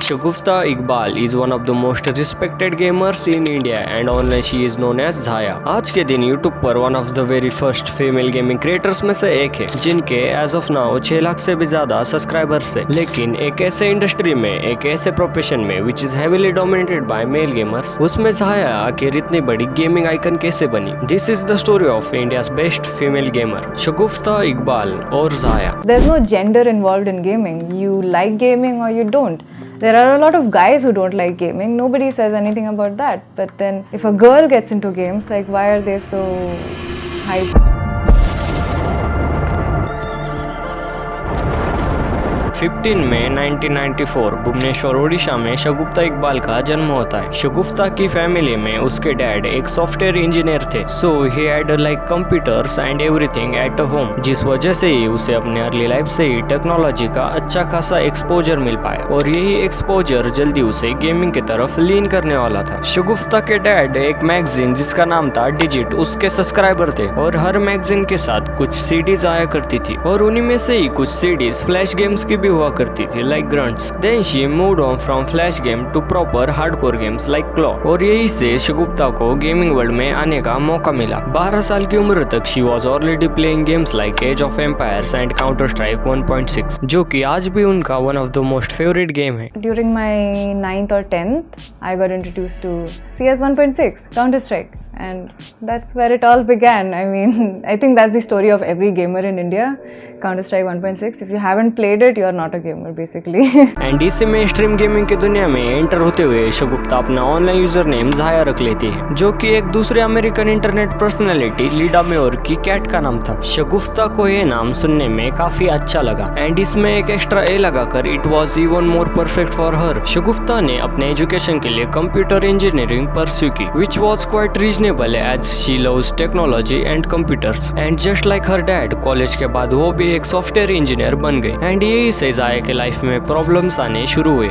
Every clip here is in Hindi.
Shagufta Iqbal is one of the most respected gamers in India and online she is known as Zaya। आज के दिन YouTube पर one of the very first female gaming creators में से एक है जिनके as of now 6 लाख से भी ज्यादा सब्सक्राइबर्स है। लेकिन एक ऐसे इंडस्ट्री में, एक ऐसे प्रोफेशन में which is heavily dominated by male gamers, उसमें Zaya आखिर इतनी बड़ी गेमिंग आइकन कैसे बनी? This is the story of India's best female gamer, Shagufta Iqbal और Zaya। There's no gender involved in gaming. You like gaming or you don't. There are a lot of guys who don't like gaming. Nobody says anything about that. But then if a girl gets into games, like why are they so hyped? 15 मई 1994 भुवनेश्वर ओडिशा में शगुफ्ता इकबाल का जन्म होता है। शगुफ्ता की फैमिली में उसके डैड एक सॉफ्टवेयर इंजीनियर थे, so he had like computers and everything at home, जिस वजह से ही उसे अपने अर्ली लाइफ से ही टेक्नोलॉजी का अच्छा खासा एक्सपोजर मिल पाया और यही एक्सपोजर जल्दी उसे गेमिंग की तरफ लीन करने वाला था। शगुफ्ता के डैड एक मैगजीन जिसका नाम था डिजिट उसके सब्सक्राइबर थे और हर मैगजीन के साथ कुछ सीडीज आया करती थी और उन्हीं में से ही कुछ सीडीज फ्लैश गेम्स की हुआ करती थी like grunts. Then she moved on from flash game to proper hardcore games like claw और यही से शगुफ्ता को गेमिंग वर्ल्ड में आने का मौका मिला। 12 साल की उम्र तक she was already playing games like age of empires and counter strike 1.6 जो कि आज भी उनका one of the most favourite game है। During my 9th or 10th, I got introduced to CS 1.6, Counter Strike, and that's where it all began. I mean, I think that's the story of every gamer in India. Counter Strike 1.6. If you haven't played it, you're not a gamer basically. And इसी में स्ट्रीम गेमिंग की दुनिया में एंटर होते हुए शगुफ्ता अपना ऑनलाइन यूजर नेम ज़ाया रख लेती है जो कि एक दूसरे अमेरिकन इंटरनेट पर्सनालिटी लीडा मेयोर की कैट का नाम था। शगुफ्ता को ये नाम सुनने में काफी अच्छा लगा एंड इसमें एक एक्स्ट्रा ए लगाकर it was even more perfect for her. Shagufta ने अपने एजुकेशन के लिए कंप्यूटर इंजीनियरिंग परस्यू की which was quite reasonable as she loves technology and computers and just like her dad college के बाद वो भी एक सॉफ्टवेयर इंजीनियर बन गए एंड यही से ज़ाया के लाइफ में प्रॉब्लम्स आने शुरू हुए।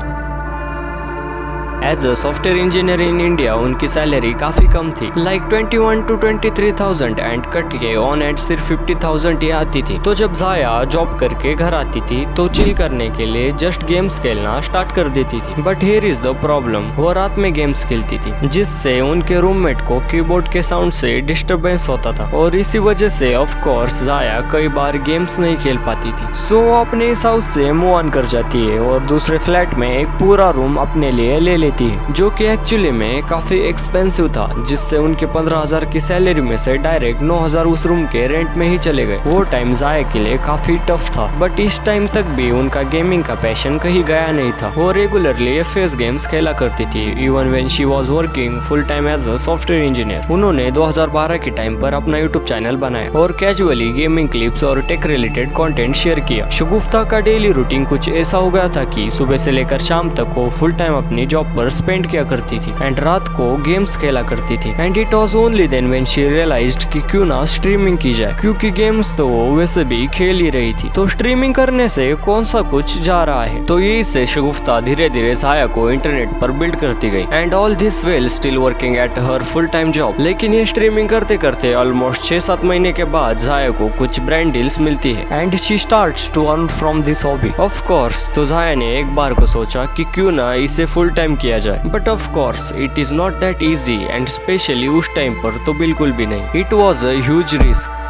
As a software engineer in India उनकी सैलरी काफी कम थी लाइक 21 to 23,000 एंड कट के ऑन एड सिर्फ 50,000 ही आती थी। तो जब ज़ाया जॉब करके घर आती थी तो चिल करने के लिए जस्ट गेम्स खेलना स्टार्ट कर देती थी। But here is the problem, वो रात में गेम्स खेलती थी जिससे उनके रूममेट को कीबोर्ड के साउंड से डिस्टरबेंस होता था और इसी वजह से ऑफ कोर्स ज़ाया कई बार गेम्स नहीं खेल पाती थी। सो वो अपने इस हाउस से मूव ऑन कर जाती है और दूसरे फ्लैट में एक पूरा रूम अपने लिए ले लेती है जो कि एक्चुअली में काफी एक्सपेंसिव था जिससे उनके 15,000 की सैलरी में से डायरेक्ट 9,000 उस रूम के रेंट में ही चले गए। वो टाइम ज़ाया के लिए काफी टफ था बट इस टाइम तक भी उनका गेमिंग का पैशन कहीं गया नहीं था। वो रेगुलरली एफपीएस गेम्स खेला करती थी even when she was working full time as a software engineer. उन्होंने 2012 के टाइम पर अपना यूट्यूब चैनल बनाया और कैजुअली गेमिंग क्लिप्स और टेक रिलेटेड कंटेंट शेयर किया। शगुफ्ता का डेली रूटीन कुछ ऐसा हो गया था कि सुबह से लेकर शाम तक वो फुल टाइम अपनी जॉब पर स्पेंड किया करती थी एंड रात को गेम्स खेला करती थी and it was only then when she realised कि क्यों ना स्ट्रीमिंग की जाए क्योंकि गेम्स तो वो वैसे भी खेल ही रही थी तो स्ट्रीमिंग करने से कौन सा कुछ जा रहा है। तो यही से शगुफ्ता धीरे धीरे ज़ाया को इंटरनेट पर बिल्ड करती गई and all this well still working at her full time job. लेकिन ये स्ट्रीमिंग करते करते ऑलमोस्ट 6-7 महीने के बाद ज़ाया को कुछ ब्रांड डील्स मिलती है and she starts to earn from this hobby. Of course तो ज़ाया ने एक बार को सोचा कि क्यों ना इसे फुल टाइम किया जाए but of course it is not that easy and specially उस टाइम पर तो बिल्कुल भी नहीं। It was a huge risk.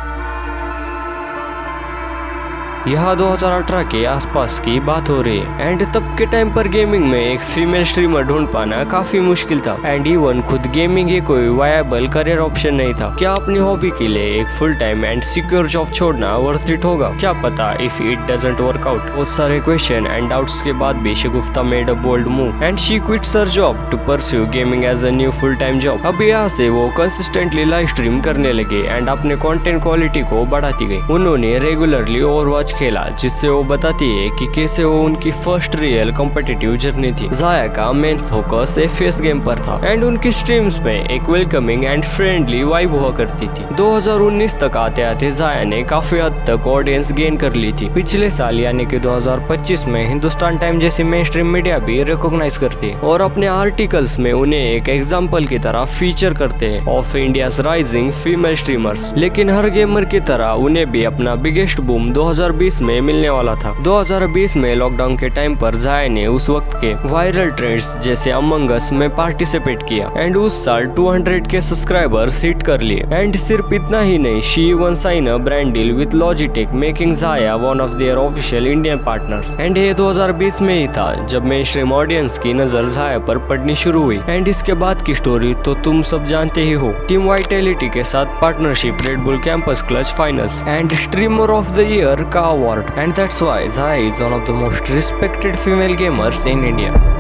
यह 2018 के आसपास की बात हो रही है एंड तब के टाइम पर गेमिंग में एक फीमेल स्ट्रीमर ढूंढ पाना काफी मुश्किल था एंड इवन खुद गेमिंग ही कोई वायबल करियर ऑप्शन नहीं था। क्या अपनी हॉबी के लिए एक full time and secure job छोड़ना वर्थ इट होगा? क्या पता if it doesn't work out. बहुत सारे क्वेश्चन एंड डाउट्स के बाद भी Shagufta made a bold move and she quits her job to pursue gaming as a new full time job. अब यहाँ से वो कंसिस्टेंटली लाइव स्ट्रीम करने लगे एंड अपने कंटेंट क्वालिटी को बढ़ाती गई। उन्होंने रेगुलरली ओवरवॉच खेला जिससे वो बताती है कि कैसे वो उनकी फर्स्ट रियल कॉम्पिटिटिव जर्नी थी। ज़ाया का मेन फोकस एफपीएस गेम पर था एंड उनकी स्ट्रीम्स में एक वेलकमिंग एंड फ्रेंडली वाइब हुआ करती थी। 2019 तक आते आते ज़ाया ने काफी हद तक ऑडियंस गेन कर ली थी। पिछले साल यानी कि 2025 में हिंदुस्तान टाइम जैसी मेन स्ट्रीम मीडिया भी रिकॉग्नाइज करती है और अपने आर्टिकल्स में उन्हें एक एग्जाम्पल की तरह फीचर करते हैं of India's rising female streamers. लेकिन हर गेमर की तरह उन्हें भी अपना बिगेस्ट बूम 2020 में मिलने वाला था। 2020 में लॉकडाउन के टाइम पर जाया ने उस वक्त के वायरल ट्रेंड्स जैसे अमंग अस में पार्टिसिपेट किया एंड उस साल 200 के सब्सक्राइबर्स हिट कर लिए। एंड सिर्फ इतना ही नहीं, she even sign a brand deal with Logitech, making Xyaa one of their official Indian partners. And ये 2020 में ही था जब मेन स्ट्रीम ऑडियंस की नजर जाया पर पड़नी शुरू हुई। एंड इसके बाद की स्टोरी तो तुम सब जानते ही हो, टीम वाइटैलिटी के साथ partnership, red bull campus clutch finals and streamer of the year का अवार्ड। एंड दैट्स व्हाई जाया is one of the most respected female gamers in India.